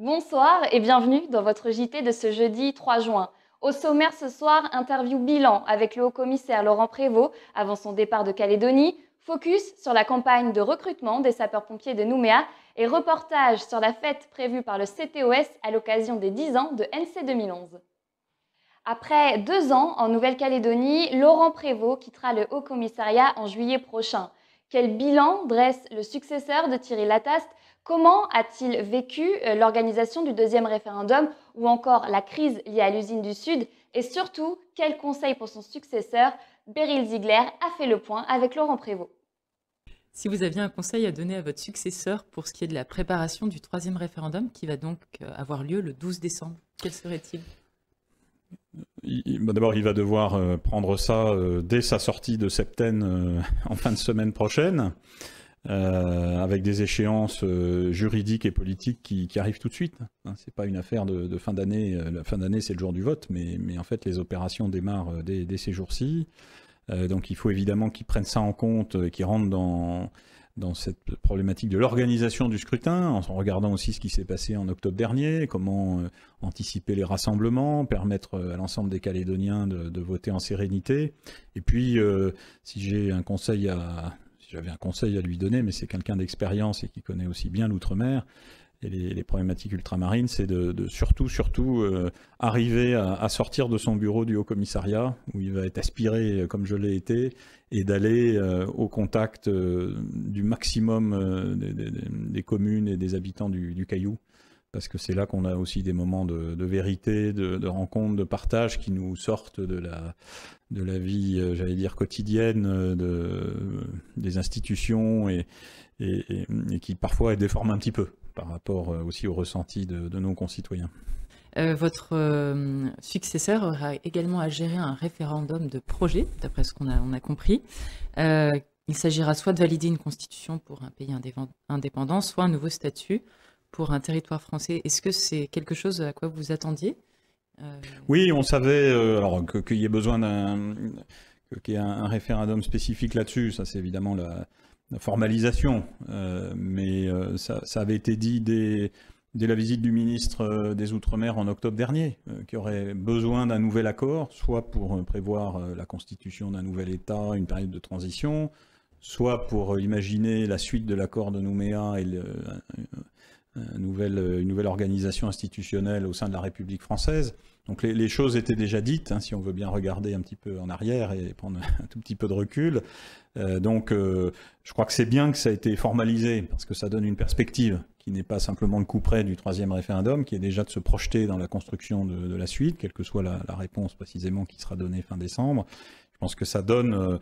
Bonsoir et bienvenue dans votre JT de ce jeudi 3 juin. Au sommaire ce soir, interview bilan avec le haut-commissaire Laurent Prévost avant son départ de Calédonie, focus sur la campagne de recrutement des sapeurs-pompiers de Nouméa et reportage sur la fête prévue par le CTOS à l'occasion des 10 ans de NC 2011. Après 2 ans en Nouvelle-Calédonie, Laurent Prévost quittera le Haut-Commissariat en juillet prochain. Quel bilan dresse le successeur de Thierry Lataste? Comment a-t-il vécu l'organisation du deuxième référendum ou encore la crise liée à l'usine du Sud? Et surtout, quel conseil pour son successeur? Beryl Ziegler a fait le point avec Laurent Prévost. Si vous aviez un conseil à donner à votre successeur pour ce qui est de la préparation du troisième référendum qui va donc avoir lieu le 12 décembre, quel serait-il? D'abord, il va devoir prendre ça dès sa sortie de septaine en fin de semaine prochaine, avec des échéances juridiques et politiques qui arrivent tout de suite. Hein, c'est pas une affaire de fin d'année. La fin d'année, c'est le jour du vote, mais en fait, les opérations démarrent dès ces jours-ci. Donc, il faut évidemment qu'ils prennent ça en compte et qu'ils rentrent dans cette problématique de l'organisation du scrutin, en regardant aussi ce qui s'est passé en octobre dernier, comment anticiper les rassemblements, permettre à l'ensemble des Calédoniens de voter en sérénité. Et puis, si j'avais un conseil à lui donner, mais c'est quelqu'un d'expérience et qui connaît aussi bien l'outre-mer et les problématiques ultramarines, c'est de surtout arriver à sortir de son bureau du Haut-Commissariat, où il va être aspiré comme je l'ai été, et d'aller au contact du maximum des communes et des habitants du Caillou, parce que c'est là qu'on a aussi des moments de vérité, de rencontre, de partage qui nous sortent de la vie, j'allais dire, quotidienne des institutions et qui parfois déforment un petit peu par rapport aussi au ressenti de nos concitoyens. Votre successeur aura également à gérer un référendum de projet, d'après ce qu'on a compris. Il s'agira soit de valider une constitution pour un pays indépendant, soit un nouveau statut pour un territoire français. Est-ce que c'est quelque chose à quoi vous attendiez? Oui, on savait alors qu'il y ait besoin qu'il y ait un référendum spécifique là-dessus. Ça, c'est évidemment la formalisation, mais ça avait été dit dès la visite du ministre des Outre-mer en octobre dernier, qu'il y aurait besoin d'un nouvel accord, soit pour prévoir la constitution d'un nouvel État, une période de transition, soit pour imaginer la suite de l'accord de Nouméa et une nouvelle organisation institutionnelle au sein de la République française. Donc les choses étaient déjà dites, hein, si on veut bien regarder un petit peu en arrière et prendre un tout petit peu de recul. Je crois que c'est bien que ça a été formalisé, parce que ça donne une perspective qui n'est pas simplement le couperet du troisième référendum, qui est déjà de se projeter dans la construction de la suite, quelle que soit la réponse précisément qui sera donnée fin décembre. Je pense que ça donne,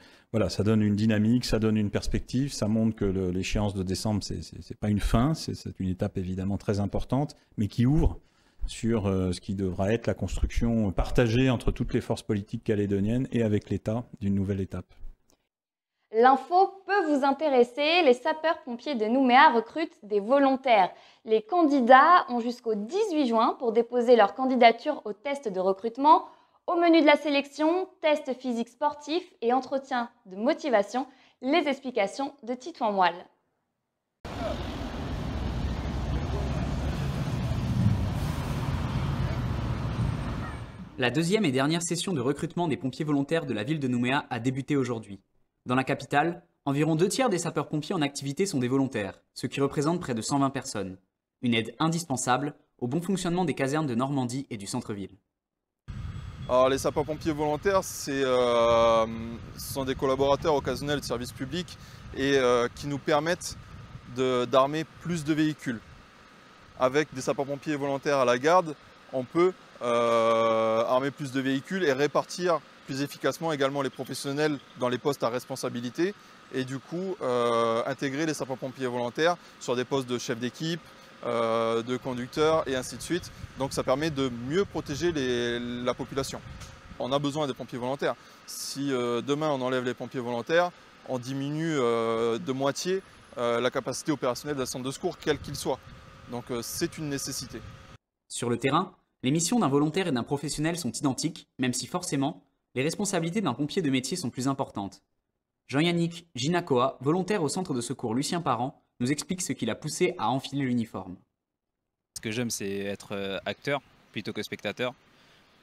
ça donne une dynamique, ça donne une perspective, ça montre que l'échéance de décembre, c'est pas une fin, c'est une étape évidemment très importante, mais qui ouvre sur ce qui devra être la construction partagée entre toutes les forces politiques calédoniennes et avec l'État d'une nouvelle étape. L'info peut vous intéresser, les sapeurs-pompiers de Nouméa recrutent des volontaires. Les candidats ont jusqu'au 18 juin pour déposer leur candidature au test de recrutement. Au menu de la sélection, test physique sportif et entretien de motivation, les explications de Titouan Moelle. La deuxième et dernière session de recrutement des pompiers volontaires de la ville de Nouméa a débuté aujourd'hui. Dans la capitale, environ 2/3 des sapeurs-pompiers en activité sont des volontaires, ce qui représente près de 120 personnes. Une aide indispensable au bon fonctionnement des casernes de Normandie et du centre-ville. Alors les sapeurs-pompiers volontaires, ce sont des collaborateurs occasionnels de service public et qui nous permettent d'armer plus de véhicules. Avec des sapeurs-pompiers volontaires à la garde, on peut armer plus de véhicules et répartir plus efficacement également les professionnels dans les postes à responsabilité et du coup intégrer les sapeurs-pompiers volontaires sur des postes de chef d'équipe, de conducteurs et ainsi de suite. Donc ça permet de mieux protéger la population. On a besoin des pompiers volontaires. Si demain on enlève les pompiers volontaires, on diminue de moitié la capacité opérationnelle d'un centre de secours, quel qu'il soit. Donc c'est une nécessité. Sur le terrain, les missions d'un volontaire et d'un professionnel sont identiques, même si forcément, les responsabilités d'un pompier de métier sont plus importantes. Jean-Yannick Ginakoa, volontaire au centre de secours Lucien Parent, nous explique ce qui l'a poussé à enfiler l'uniforme. Ce que j'aime, c'est être acteur plutôt que spectateur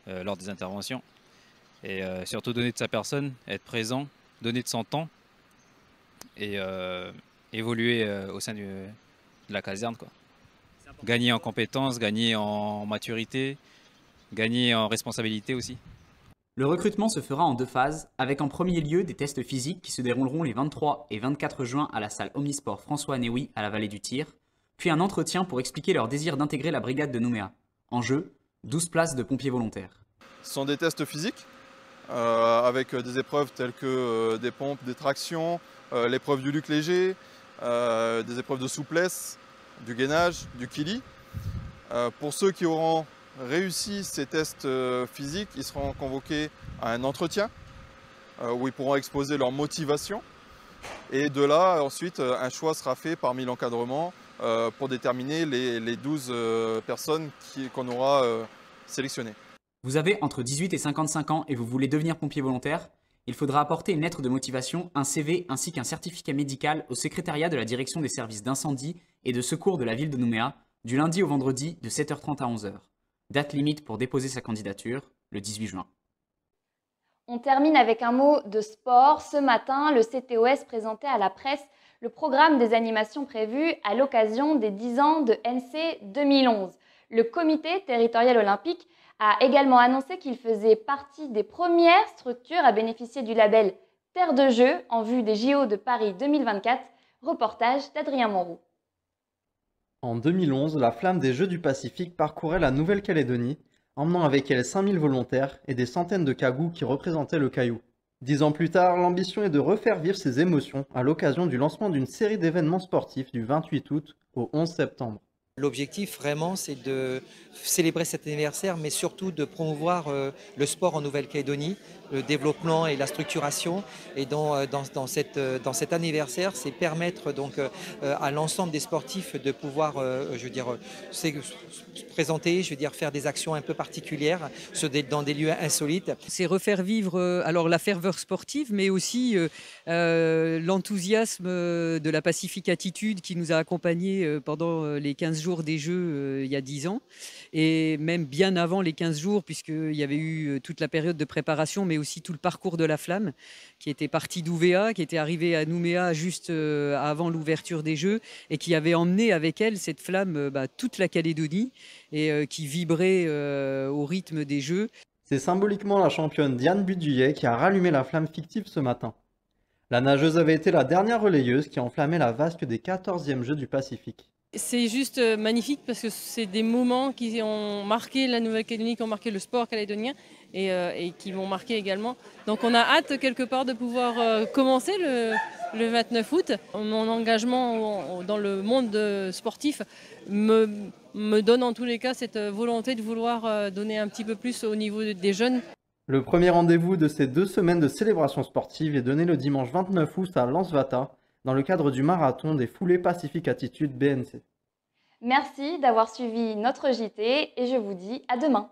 lors des interventions. Et surtout donner de sa personne, être présent, donner de son temps et évoluer au sein de la caserne, quoi. Gagner en compétences, gagner en maturité, gagner en responsabilité aussi. Le recrutement se fera en 2 phases, avec en premier lieu des tests physiques qui se dérouleront les 23 et 24 juin à la salle Omnisport François Néouy à la Vallée du Tir, puis un entretien pour expliquer leur désir d'intégrer la brigade de Nouméa. En jeu, 12 places de pompiers volontaires. Ce sont des tests physiques avec des épreuves telles que des pompes, des tractions, l'épreuve du luc léger, des épreuves de souplesse, du gainage, du kili. Pour ceux qui auront réussi ces tests physiques, ils seront convoqués à un entretien où ils pourront exposer leur motivation. Et de là, ensuite, un choix sera fait parmi l'encadrement pour déterminer les 12 personnes qu'on aura sélectionnées. Vous avez entre 18 et 55 ans et vous voulez devenir pompier volontaire? Il faudra apporter une lettre de motivation, un CV ainsi qu'un certificat médical au secrétariat de la direction des services d'incendie et de secours de la ville de Nouméa, du lundi au vendredi de 7h30 à 11h. Date limite pour déposer sa candidature, le 18 juin. On termine avec un mot de sport. Ce matin, le CTOS présentait à la presse le programme des animations prévues à l'occasion des 10 ans de NC 2011. Le comité territorial olympique a également annoncé qu'il faisait partie des premières structures à bénéficier du label Terre de Jeux en vue des JO de Paris 2024. Reportage d'Adrien Monroux. En 2011, la flamme des Jeux du Pacifique parcourait la Nouvelle-Calédonie, emmenant avec elle 5000 volontaires et des centaines de cagous qui représentaient le caillou. 10 ans plus tard, l'ambition est de refaire vivre ces émotions à l'occasion du lancement d'une série d'événements sportifs du 28 août au 11 septembre. L'objectif vraiment c'est de célébrer cet anniversaire mais surtout de promouvoir le sport en Nouvelle-Calédonie, le développement et la structuration et dans cet anniversaire c'est permettre donc à l'ensemble des sportifs de pouvoir se présenter, faire des actions un peu particulières dans des lieux insolites. C'est refaire vivre alors la ferveur sportive mais aussi l'enthousiasme de la Pacific Attitude qui nous a accompagnés pendant les 15 jours des Jeux il y a 10 ans et même bien avant les 15 jours puisqu'il y avait eu toute la période de préparation mais aussi tout le parcours de la flamme qui était parti d'Ouvéa, qui était arrivé à Nouméa juste avant l'ouverture des Jeux et qui avait emmené avec elle cette flamme toute la Calédonie et qui vibrait au rythme des Jeux. C'est symboliquement la championne Diane Buduyet qui a rallumé la flamme fictive ce matin. La nageuse avait été la dernière relayeuse qui a enflammé la vasque des 14e Jeux du Pacifique. C'est juste magnifique parce que c'est des moments qui ont marqué la Nouvelle-Calédonie, qui ont marqué le sport calédonien et qui vont marquer également. Donc on a hâte quelque part de pouvoir commencer le 29 août. Mon engagement dans le monde sportif me donne en tous les cas cette volonté de vouloir donner un petit peu plus au niveau des jeunes. Le premier rendez-vous de ces 2 semaines de célébration sportive est donné le dimanche 29 août à Lansvata, dans le cadre du marathon des foulées Pacific Attitude BNC. Merci d'avoir suivi notre JT et je vous dis à demain.